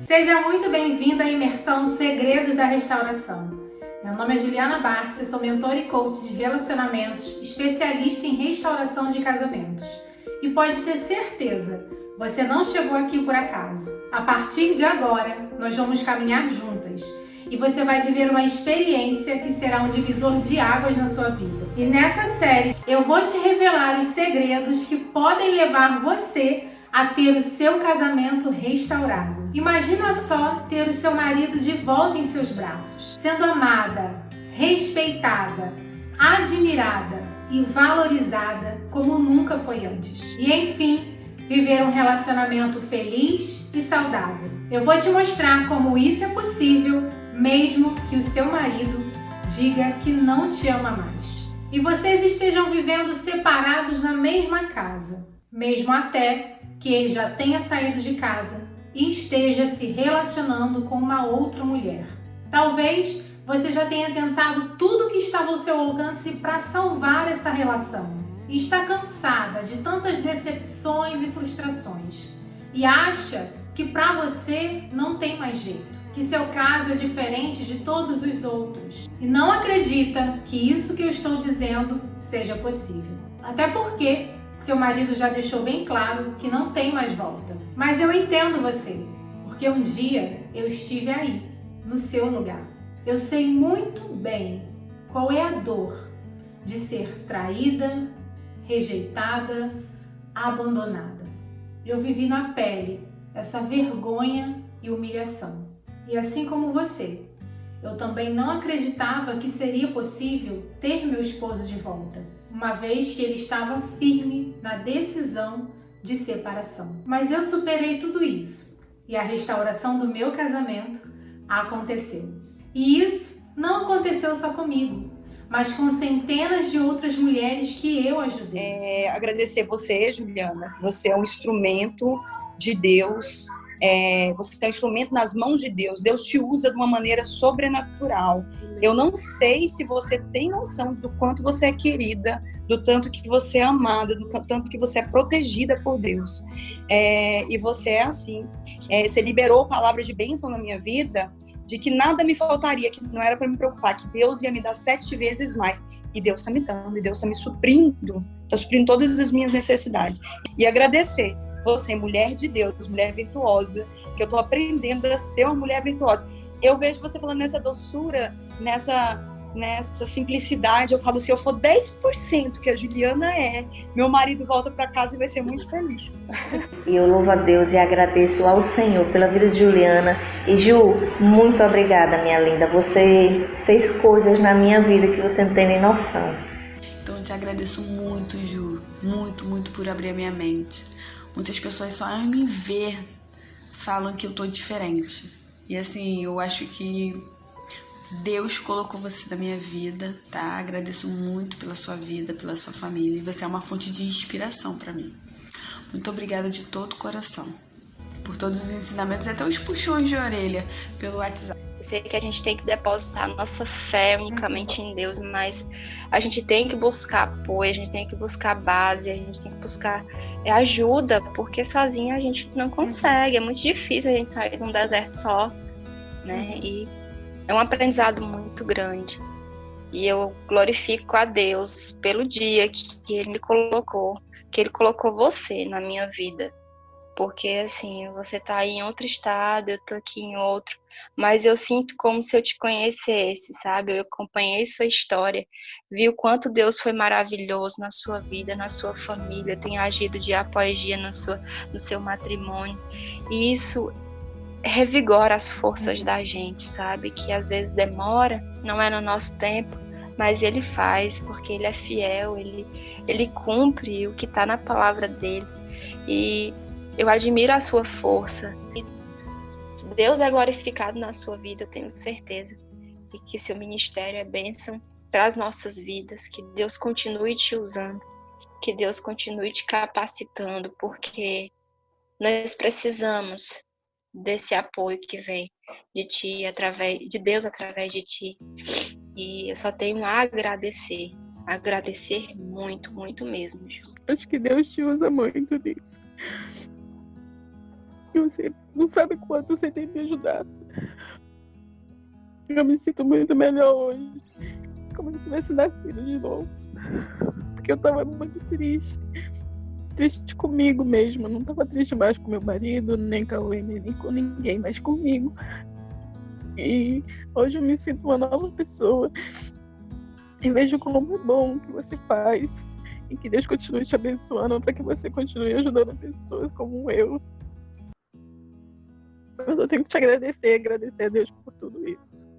Seja muito bem-vindo à imersão Segredos da Restauração. Meu nome é Juliana Barça, sou mentora e coach de relacionamentos, especialista em restauração de casamentos. E pode ter certeza, você não chegou aqui por acaso. A partir de agora, nós vamos caminhar juntas e você vai viver uma experiência que será um divisor de águas na sua vida. E nessa série, eu vou te revelar os segredos que podem levar você a ter o seu casamento restaurado. Imagina só ter o seu marido de volta em seus braços, sendo amada, respeitada, admirada e valorizada como nunca foi antes. E enfim, viver um relacionamento feliz e saudável. Eu vou te mostrar como isso é possível, mesmo que o seu marido diga que não te ama mais. E vocês estejam vivendo separados na mesma casa, mesmo até que ele já tenha saído de casa e esteja se relacionando com uma outra mulher. Talvez você já tenha tentado tudo que estava ao seu alcance para salvar essa relação e está cansada de tantas decepções e frustrações e acha que para você não tem mais jeito, que seu caso é diferente de todos os outros e não acredita que isso que eu estou dizendo seja possível. Até porque seu marido já deixou bem claro que não tem mais volta. Mas eu entendo você, porque um dia eu estive aí, no seu lugar. Eu sei muito bem qual é a dor de ser traída, rejeitada, abandonada. Eu vivi na pele essa vergonha e humilhação. E assim como você, eu também não acreditava que seria possível ter meu esposo de volta, uma vez que ele estava firme na decisão de separação. Mas eu superei tudo isso e a restauração do meu casamento aconteceu. E isso não aconteceu só comigo, mas com centenas de outras mulheres que eu ajudei. Agradecer você, Juliana. Você é um instrumento de Deus. Você tem um instrumento nas mãos de Deus. Deus te usa de uma maneira sobrenatural. Eu não sei se você tem noção do quanto você é querida, do tanto que você é amada, do tanto que você é protegida por Deus. E você é assim. Você liberou palavras de bênção na minha vida, de que nada me faltaria, que não era para me preocupar, que Deus ia me dar 7 vezes mais. E Deus está me dando, e Deus está me suprindo, está suprindo todas as minhas necessidades. E agradecer. Você, mulher de Deus, mulher virtuosa, que eu estou aprendendo a ser uma mulher virtuosa. Eu vejo você falando nessa doçura, nessa simplicidade. Eu falo, se eu for 10% que a Juliana é, meu marido volta para casa e vai ser muito feliz. E eu louvo a Deus e agradeço ao Senhor pela vida de Juliana. E Ju, muito obrigada, minha linda. Você fez coisas na minha vida que você não tem nem noção. Então eu te agradeço muito, Ju. Muito, muito por abrir a minha mente. Muitas pessoas só ao me ver falam que eu tô diferente. E assim, eu acho que Deus colocou você na minha vida, tá? Agradeço muito pela sua vida, pela sua família. E você é uma fonte de inspiração pra mim. Muito obrigada de todo o coração por todos os ensinamentos e até os puxões de orelha pelo WhatsApp. Eu sei que a gente tem que depositar nossa fé unicamente em Deus, mas a gente tem que buscar apoio, a gente tem que buscar base, a gente tem que buscar ajuda, porque sozinha a gente não consegue. É muito difícil a gente sair de um deserto só, né? E é um aprendizado muito grande. E eu glorifico a Deus pelo dia que Ele colocou você na minha vida. Porque, assim, você tá aí em outro estado, eu tô aqui em outro, mas eu sinto como se eu te conhecesse, sabe? Eu acompanhei sua história, vi o quanto Deus foi maravilhoso na sua vida, na sua família, tem agido dia após dia no seu matrimônio, e isso revigora as forças da gente, sabe? Que às vezes demora, não é no nosso tempo, mas Ele faz, porque Ele é fiel, Ele cumpre o que tá na palavra dEle, e eu admiro a sua força. Deus é glorificado na sua vida, eu tenho certeza. E que seu ministério é bênção para as nossas vidas. Que Deus continue te usando. Que Deus continue te capacitando, porque nós precisamos desse apoio que vem de ti, de Deus através de ti. E eu só tenho a agradecer. Agradecer muito, muito mesmo, Ju. Acho que Deus te usa muito nisso. Você não sabe quanto você tem me ajudado. Eu me sinto muito melhor hoje, como se tivesse nascido de novo. Porque eu tava muito triste. Triste comigo mesma. Não tava triste mais com meu marido, nem com a Wendy, nem com ninguém, mas comigo. E hoje eu me sinto uma nova pessoa. E vejo como é bom o que você faz. E que Deus continue te abençoando para que você continue ajudando pessoas como eu. Eu só tenho que te agradecer a Deus por tudo isso.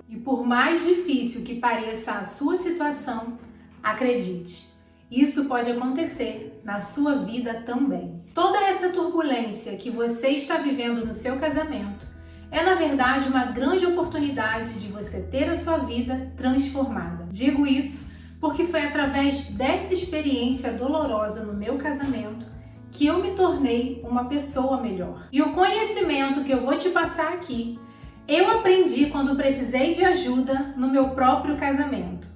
E por mais difícil que pareça a sua situação, acredite, isso pode acontecer na sua vida também. Toda essa turbulência que você está vivendo no seu casamento é, na verdade, uma grande oportunidade de você ter a sua vida transformada. Digo isso porque foi através dessa experiência dolorosa no meu casamento que eu me tornei uma pessoa melhor. E o conhecimento que eu vou te passar aqui, eu aprendi quando precisei de ajuda no meu próprio casamento.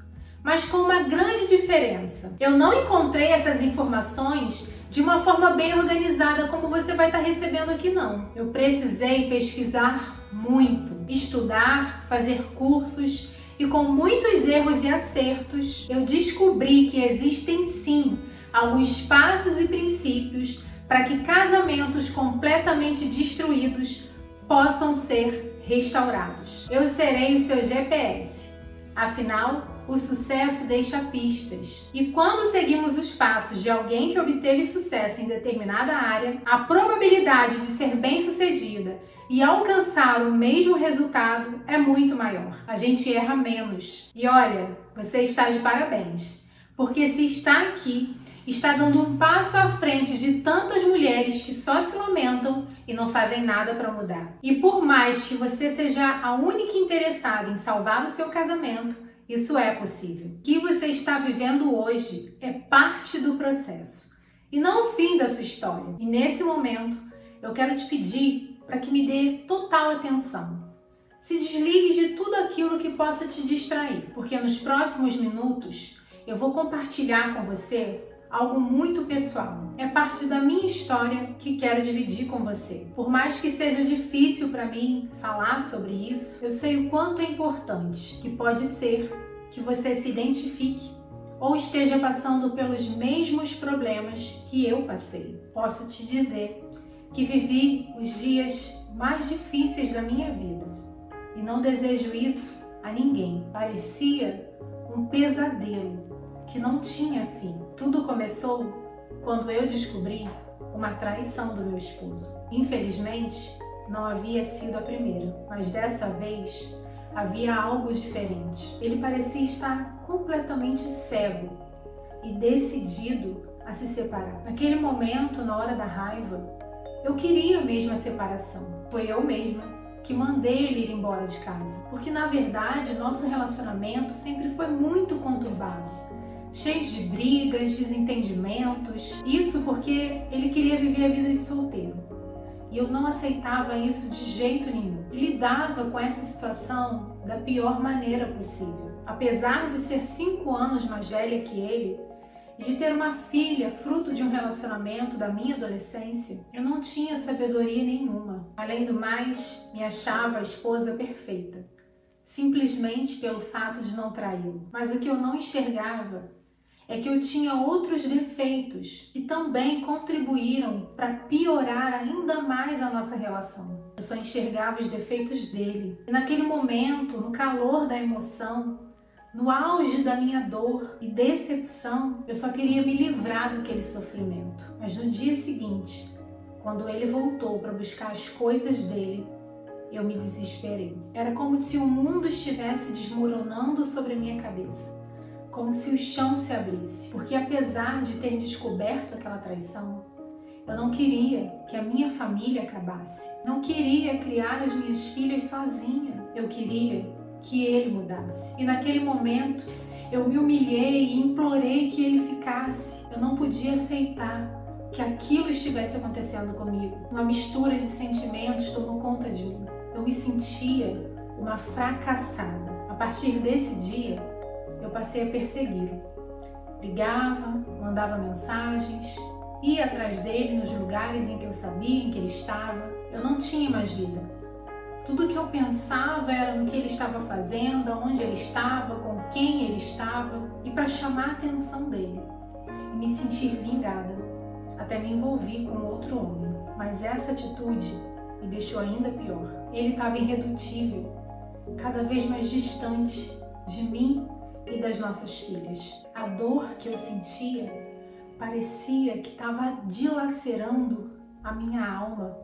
Mas com uma grande diferença. Eu não encontrei essas informações de uma forma bem organizada como você vai estar recebendo aqui, não. Eu precisei pesquisar muito, estudar, fazer cursos e com muitos erros e acertos, eu descobri que existem sim alguns passos e princípios para que casamentos completamente destruídos possam ser restaurados. Eu serei o seu GPS. Afinal, o sucesso deixa pistas. E quando seguimos os passos de alguém que obteve sucesso em determinada área, a probabilidade de ser bem-sucedida e alcançar o mesmo resultado é muito maior. A gente erra menos. E olha, você está de parabéns, porque se está aqui, está dando um passo à frente de tantas mulheres que só se lamentam e não fazem nada para mudar. E por mais que você seja a única interessada em salvar o seu casamento, isso é possível. O que você está vivendo hoje é parte do processo e não o fim da sua história. E nesse momento, eu quero te pedir para que me dê total atenção. Se desligue de tudo aquilo que possa te distrair, porque nos próximos minutos eu vou compartilhar com você algo muito pessoal. É parte da minha história que quero dividir com você. Por mais que seja difícil para mim falar sobre isso, eu sei o quanto é importante, que pode ser que você se identifique ou esteja passando pelos mesmos problemas que eu passei. Posso te dizer que vivi os dias mais difíceis da minha vida e não desejo isso a ninguém. Parecia um pesadelo que não tinha fim. Tudo começou quando eu descobri uma traição do meu esposo. Infelizmente, não havia sido a primeira, mas dessa vez havia algo diferente. Ele parecia estar completamente cego e decidido a se separar. Naquele momento, na hora da raiva, eu queria mesmo a separação. Foi eu mesma que mandei ele ir embora de casa, porque na verdade nosso relacionamento sempre foi muito conturbado. Cheios de brigas, desentendimentos. Isso porque ele queria viver a vida de solteiro. E eu não aceitava isso de jeito nenhum. E lidava com essa situação da pior maneira possível. Apesar de ser 5 anos mais velha que ele, e de ter uma filha fruto de um relacionamento da minha adolescência, eu não tinha sabedoria nenhuma. Além do mais, me achava a esposa perfeita, simplesmente pelo fato de não traí-lo. Mas o que eu não enxergava é que eu tinha outros defeitos que também contribuíram para piorar ainda mais a nossa relação. Eu só enxergava os defeitos dele. E naquele momento, no calor da emoção, no auge da minha dor e decepção, eu só queria me livrar daquele sofrimento. Mas no dia seguinte, quando ele voltou para buscar as coisas dele, eu me desesperei. Era como se o mundo estivesse desmoronando sobre a minha cabeça. Como se o chão se abrisse, porque apesar de ter descoberto aquela traição, eu não queria que a minha família acabasse. Não queria criar as minhas filhas sozinha. Eu queria que ele mudasse. E naquele momento, eu me humilhei e implorei que ele ficasse. Eu não podia aceitar que aquilo estivesse acontecendo comigo. Uma mistura de sentimentos tomou conta de mim. Eu me sentia uma fracassada. A partir desse dia, eu passei a persegui-lo. Ligava, mandava mensagens ia atrás dele nos lugares em que eu sabia em que ele estava. Eu não tinha mais vida. Tudo que eu pensava era no que ele estava fazendo, aonde ele estava, com quem ele estava, e para chamar a atenção dele e me sentir vingada. Até me envolvi com outro homem. Mas essa atitude me deixou ainda pior. Ele estava irredutível, cada vez mais distante de mim e das nossas filhas. A dor que eu sentia parecia que estava dilacerando a minha alma.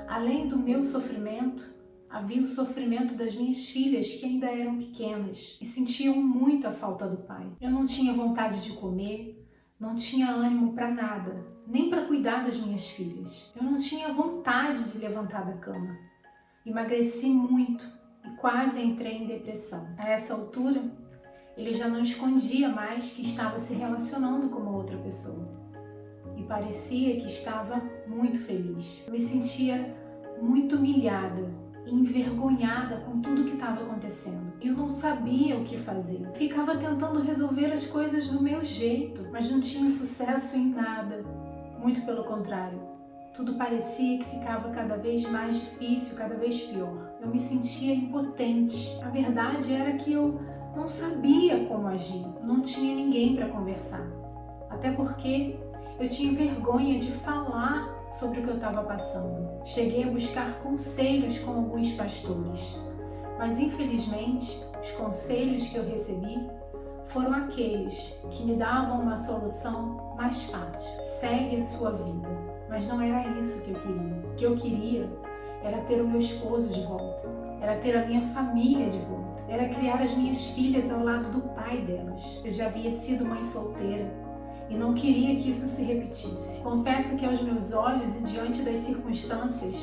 Além do meu sofrimento, havia o sofrimento das minhas filhas, que ainda eram pequenas e sentiam muito a falta do pai. Eu não tinha vontade de comer, não tinha ânimo para nada, nem para cuidar das minhas filhas. Eu não tinha vontade de levantar da cama. Emagreci muito e quase entrei em depressão. A essa altura, ele já não escondia mais que estava se relacionando com uma outra pessoa. E parecia que estava muito feliz. Eu me sentia muito humilhada e envergonhada com tudo que estava acontecendo. Eu não sabia o que fazer. Ficava tentando resolver as coisas do meu jeito, mas não tinha sucesso em nada. Muito pelo contrário. Tudo parecia que ficava cada vez mais difícil, cada vez pior. Eu me sentia impotente. A verdade era que eu não sabia como agir. Não tinha ninguém para conversar. Até porque eu tinha vergonha de falar sobre o que eu estava passando. Cheguei a buscar conselhos com alguns pastores, mas infelizmente os conselhos que eu recebi foram aqueles que me davam uma solução mais fácil. Segue a sua vida. Mas não era isso que eu queria. O que eu queria era ter o meu esposo de volta, era ter a minha família de volta, era criar as minhas filhas ao lado do pai delas. Eu já havia sido mãe solteira e não queria que isso se repetisse. Confesso que aos meus olhos e diante das circunstâncias,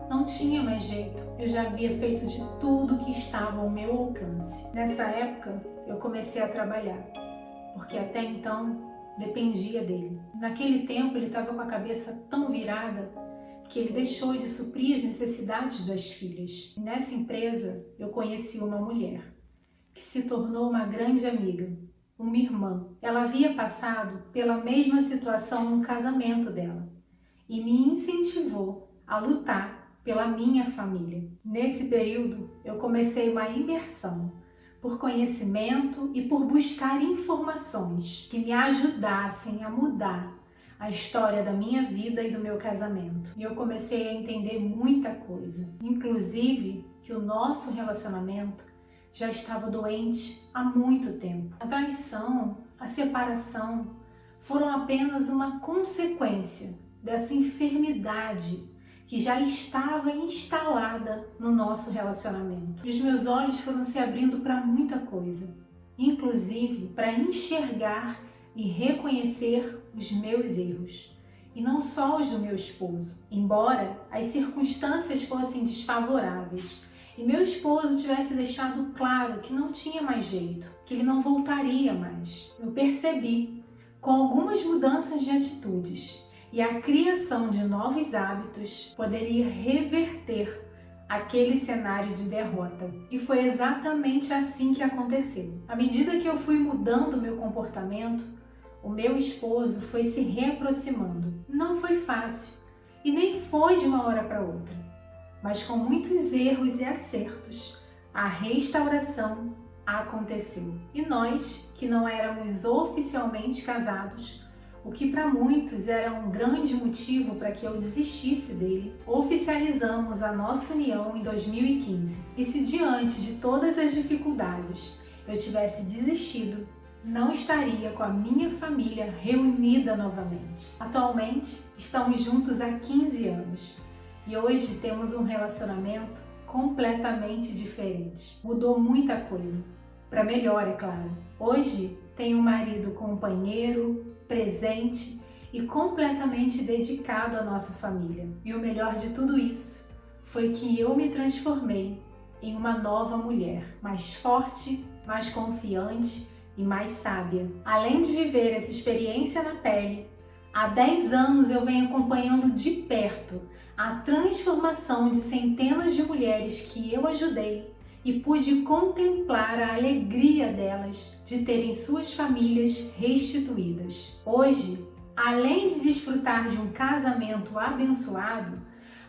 não tinha mais jeito. Eu já havia feito de tudo que estava ao meu alcance. Nessa época, eu comecei a trabalhar, porque até então dependia dele. Naquele tempo, ele estava com a cabeça tão virada que ele deixou de suprir as necessidades das filhas. Nessa empresa, eu conheci uma mulher que se tornou uma grande amiga, uma irmã. Ela havia passado pela mesma situação no casamento dela e me incentivou a lutar pela minha família. Nesse período, eu comecei uma imersão por conhecimento e por buscar informações que me ajudassem a mudar a história da minha vida e do meu casamento. E eu comecei a entender muita coisa, inclusive que o nosso relacionamento já estava doente há muito tempo. A traição, a separação foram apenas uma consequência dessa enfermidade que já estava instalada no nosso relacionamento. Os meus olhos foram se abrindo para muita coisa, inclusive para enxergar e reconhecer os meus erros, e não só os do meu esposo. Embora as circunstâncias fossem desfavoráveis e meu esposo tivesse deixado claro que não tinha mais jeito, que ele não voltaria mais, eu percebi, com algumas mudanças de atitudes e a criação de novos hábitos, poderia reverter aquele cenário de derrota. E foi exatamente assim que aconteceu. À medida que eu fui mudando o meu comportamento, o meu esposo foi se reaproximando. Não foi fácil e nem foi de uma hora para outra, mas com muitos erros e acertos, a restauração aconteceu. E nós, que não éramos oficialmente casados, o que para muitos era um grande motivo para que eu desistisse dele, oficializamos a nossa união em 2015. E se diante de todas as dificuldades eu tivesse desistido, não estaria com a minha família reunida novamente. Atualmente, estamos juntos há 15 anos e hoje temos um relacionamento completamente diferente. Mudou muita coisa, para melhor, é claro. Hoje, tenho um marido companheiro, presente e completamente dedicado à nossa família. E o melhor de tudo isso foi que eu me transformei em uma nova mulher, mais forte, mais confiante e mais sábia. Além de viver essa experiência na pele, há 10 anos eu venho acompanhando de perto a transformação de centenas de mulheres que eu ajudei e pude contemplar a alegria delas de terem suas famílias restituídas. Hoje, além de desfrutar de um casamento abençoado,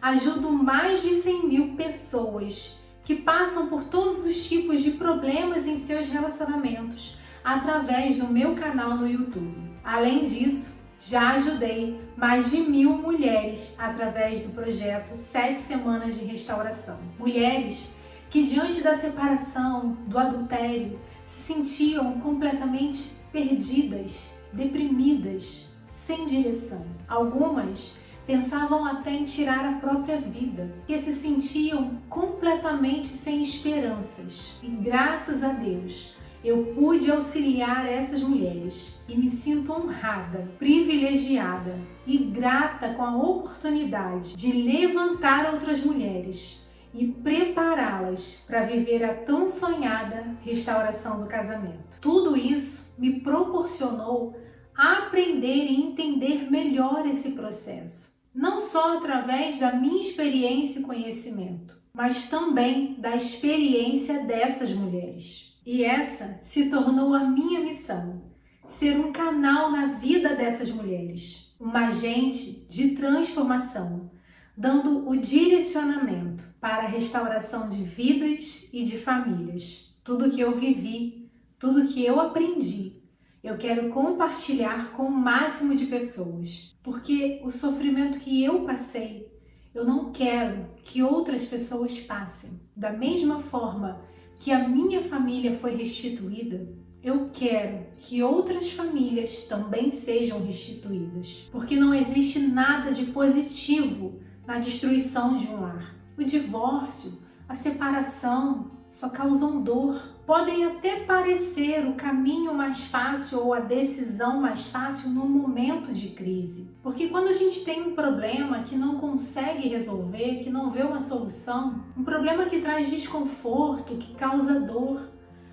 ajudo mais de 100.000 pessoas que passam por todos os tipos de problemas em seus relacionamentos através do meu canal no YouTube. Além disso, já ajudei mais de 1.000 mulheres através do projeto 7 Semanas de Restauração. Mulheres que, diante da separação, do adultério, se sentiam completamente perdidas, deprimidas, sem direção. Algumas pensavam até em tirar a própria vida, que se sentiam completamente sem esperanças. E graças a Deus, eu pude auxiliar essas mulheres e me sinto honrada, privilegiada e grata com a oportunidade de levantar outras mulheres e prepará-las para viver a tão sonhada restauração do casamento. Tudo isso me proporcionou aprender e entender melhor esse processo, não só através da minha experiência e conhecimento, mas também da experiência dessas mulheres. E essa se tornou a minha missão, ser um canal na vida dessas mulheres, uma agente de transformação, dando o direcionamento para a restauração de vidas e de famílias. Tudo que eu vivi, tudo que eu aprendi, eu quero compartilhar com o máximo de pessoas, porque o sofrimento que eu passei, eu não quero que outras pessoas passem. Da mesma forma que a minha família foi restituída, eu quero que outras famílias também sejam restituídas, porque não existe nada de positivo na destruição de um lar. O divórcio, a separação só causam dor. Podem até parecer o caminho mais fácil ou a decisão mais fácil no momento de crise. Porque quando a gente tem um problema que não consegue resolver, que não vê uma solução, um problema que traz desconforto, que causa dor,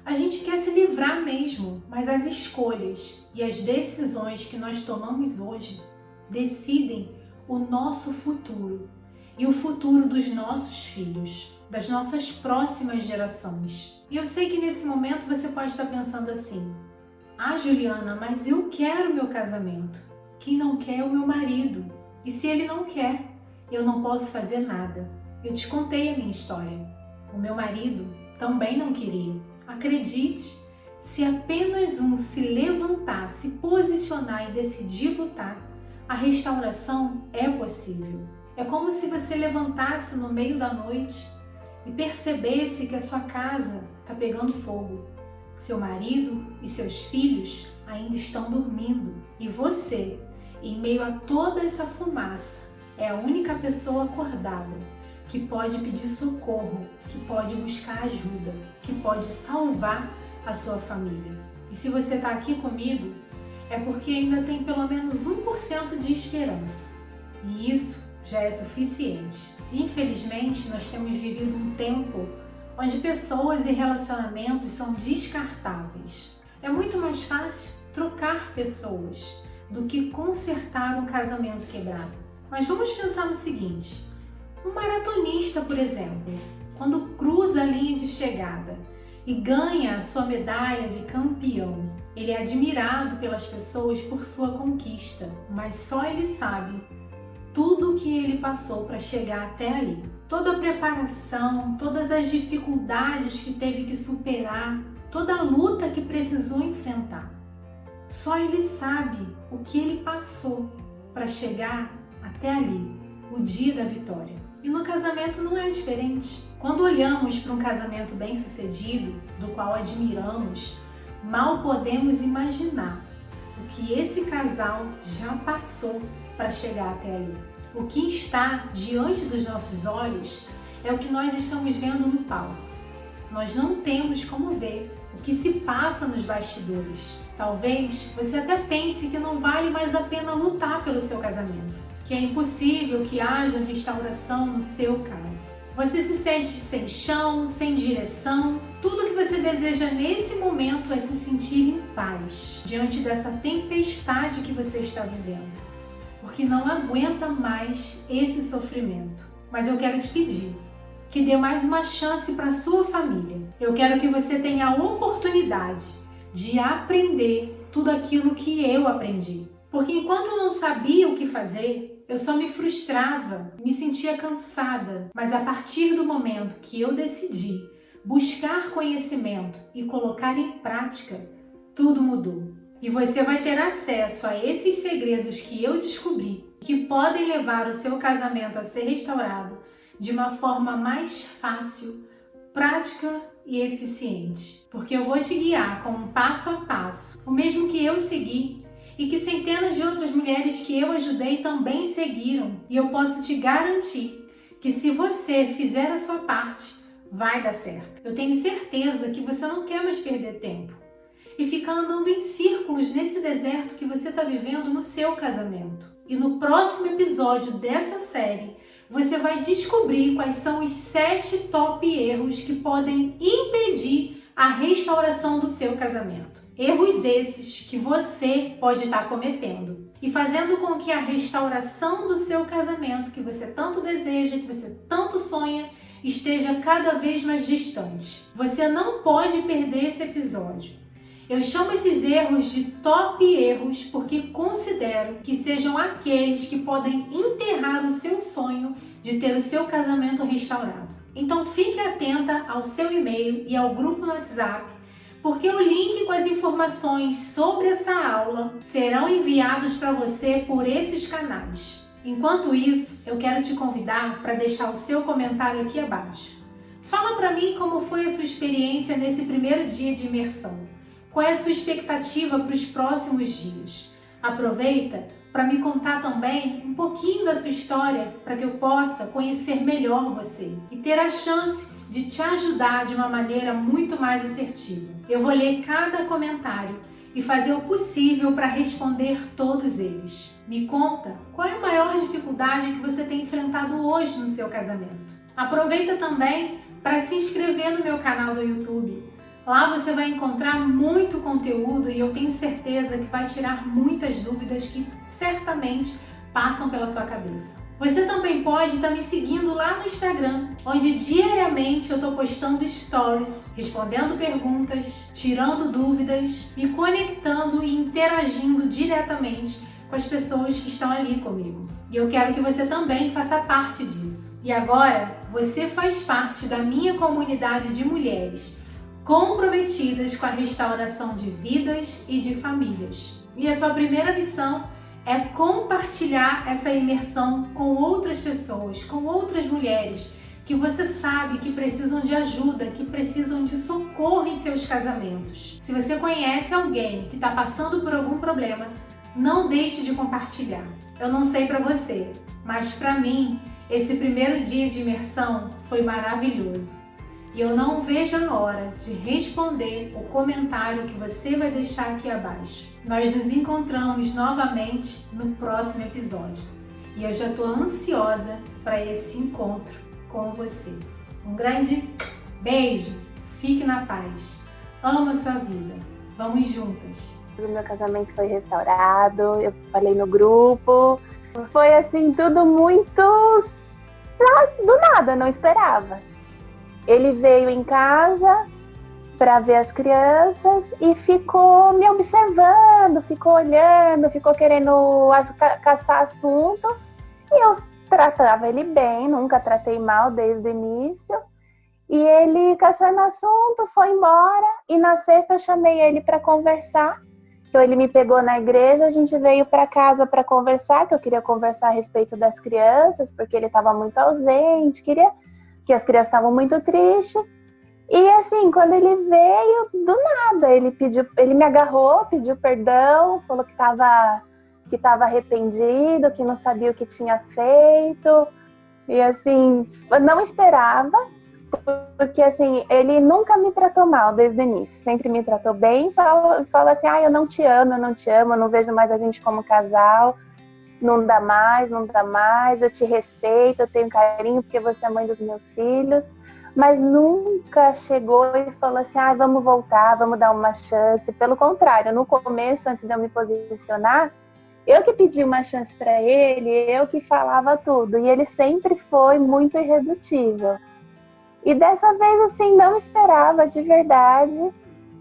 a gente quer se livrar mesmo. Mas as escolhas e as decisões que nós tomamos hoje decidem o nosso futuro e o futuro dos nossos filhos, das nossas próximas gerações. E eu sei que nesse momento você pode estar pensando assim: ah, Juliana, mas eu quero meu casamento. Quem não quer é o meu marido. E se ele não quer, eu não posso fazer nada. Eu te contei a minha história. O meu marido também não queria. Acredite, se apenas um se levantar, se posicionar e decidir lutar, a restauração é possível. É como se você levantasse no meio da noite e percebesse que a sua casa está pegando fogo. Seu marido e seus filhos ainda estão dormindo. E você, em meio a toda essa fumaça, é a única pessoa acordada que pode pedir socorro, que pode buscar ajuda, que pode salvar a sua família. E se você está aqui comigo, é porque ainda tem pelo menos 1% de esperança. E isso já é suficiente. Infelizmente, nós temos vivido um tempo onde pessoas e relacionamentos são descartáveis. É muito mais fácil trocar pessoas do que consertar um casamento quebrado. Mas vamos pensar no seguinte: um maratonista, por exemplo, quando cruza a linha de chegada e ganha a sua medalha de campeão, ele é admirado pelas pessoas por sua conquista, mas só ele sabe tudo o que ele passou para chegar até ali. Toda a preparação, todas as dificuldades que teve que superar, toda a luta que precisou enfrentar. Só ele sabe o que ele passou para chegar até ali, o dia da vitória. E no casamento não é diferente. Quando olhamos para um casamento bem-sucedido, do qual admiramos, mal podemos imaginar o que esse casal já passou para chegar até ali. O que está diante dos nossos olhos é o que nós estamos vendo no palco. Nós não temos como ver o que se passa nos bastidores. Talvez você até pense que não vale mais a pena lutar pelo seu casamento, que é impossível que haja restauração no seu caso. Você se sente sem chão, sem direção. Tudo que você deseja nesse momento é se sentir em paz diante dessa tempestade que você está vivendo, porque não aguenta mais esse sofrimento. Mas eu quero te pedir que dê mais uma chance para sua família. Eu quero que você tenha a oportunidade de aprender tudo aquilo que eu aprendi. Porque enquanto eu não sabia o que fazer, eu só me frustrava, me sentia cansada. Mas a partir do momento que eu decidi buscar conhecimento e colocar em prática, tudo mudou. E você vai ter acesso a esses segredos que eu descobri, que podem levar o seu casamento a ser restaurado de uma forma mais fácil, prática e eficiente. Porque eu vou te guiar com um passo a passo, o mesmo que eu segui e que centenas de outras mulheres que eu ajudei também seguiram. E eu posso te garantir que se você fizer a sua parte, vai dar certo. Eu tenho certeza que você não quer mais perder tempo e ficar andando em círculos nesse deserto que você está vivendo no seu casamento. E no próximo episódio dessa série, você vai descobrir quais são os 7 top erros que podem impedir a restauração do seu casamento. Erros esses que você pode estar cometendo e fazendo com que a restauração do seu casamento, que você tanto deseja, que você tanto sonha, esteja cada vez mais distante. Você não pode perder esse episódio. Eu chamo esses erros de top erros porque considero que sejam aqueles que podem enterrar o seu sonho de ter o seu casamento restaurado. Então fique atenta ao seu e-mail e ao grupo no WhatsApp, porque o link com as informações sobre essa aula serão enviados para você por esses canais. Enquanto isso, eu quero te convidar para deixar o seu comentário aqui abaixo. Fala para mim como foi a sua experiência nesse primeiro dia de imersão. Qual é a sua expectativa para os próximos dias? Aproveita para me contar também um pouquinho da sua história para que eu possa conhecer melhor você e ter a chance de te ajudar de uma maneira muito mais assertiva. Eu vou ler cada comentário e fazer o possível para responder todos eles. Me conta qual é a maior dificuldade que você tem enfrentado hoje no seu casamento. Aproveita também para se inscrever no meu canal do YouTube. Lá você vai encontrar muito conteúdo e eu tenho certeza que vai tirar muitas dúvidas que certamente passam pela sua cabeça. Você também pode estar me seguindo lá no Instagram, onde diariamente eu estou postando stories, respondendo perguntas, tirando dúvidas, me conectando e interagindo diretamente com as pessoas que estão ali comigo. E eu quero que você também faça parte disso. E agora, você faz parte da minha comunidade de mulheres comprometidas com a restauração de vidas e de famílias. E a sua primeira missão é compartilhar essa imersão com outras pessoas, com outras mulheres que você sabe que precisam de ajuda, que precisam de socorro em seus casamentos. Se você conhece alguém que está passando por algum problema, não deixe de compartilhar. Eu não sei para você, mas para mim, esse primeiro dia de imersão foi maravilhoso. E eu não vejo a hora de responder o comentário que você vai deixar aqui abaixo. Nós nos encontramos novamente no próximo episódio. E eu já estou ansiosa para esse encontro com você. Um grande beijo, fique na paz, ama a sua vida, vamos juntas. O meu casamento foi restaurado, eu falei no grupo, foi assim tudo muito do nada, não esperava. Ele veio em casa para ver as crianças e ficou me observando, ficou olhando, ficou querendo caçar assunto. E eu tratava ele bem, nunca tratei mal desde o início. E ele, caçando assunto, foi embora. E na sexta eu chamei ele para conversar. Então ele me pegou na igreja, a gente veio para casa para conversar, que eu queria conversar a respeito das crianças, porque ele estava muito ausente, que as crianças estavam muito tristes. E assim, quando ele veio, do nada, ele me agarrou, pediu perdão, falou que estava arrependido, que não sabia o que tinha feito. E assim, eu não esperava, porque assim, ele nunca me tratou mal desde o início, sempre me tratou bem, só falou assim, eu não te amo, eu não vejo mais a gente como casal. Não dá mais, eu te respeito, eu tenho carinho porque você é mãe dos meus filhos, mas nunca chegou e falou assim, vamos voltar, vamos dar uma chance. Pelo contrário, no começo, antes de eu me posicionar, eu que pedi uma chance para ele, eu que falava tudo, e ele sempre foi muito irredutível. E dessa vez, assim, não esperava de verdade,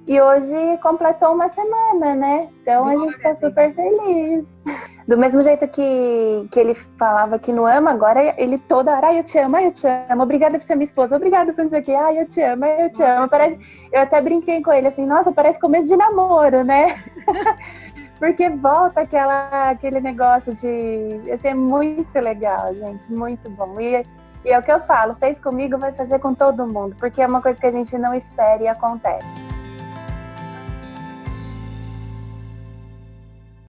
e hoje completou uma semana, né? Então a gente está super feliz. Do mesmo jeito que ele falava que não ama, agora ele toda hora, eu te amo, obrigada por ser minha esposa, obrigada por não sei o quê, eu te amo, eu te amo. Parece, eu até brinquei com ele assim, nossa, parece começo de namoro, né? Porque volta aquele negócio de... Assim, é muito legal, gente, muito bom. E é o que eu falo, fez comigo, vai fazer com todo mundo, porque é uma coisa que a gente não espera e acontece.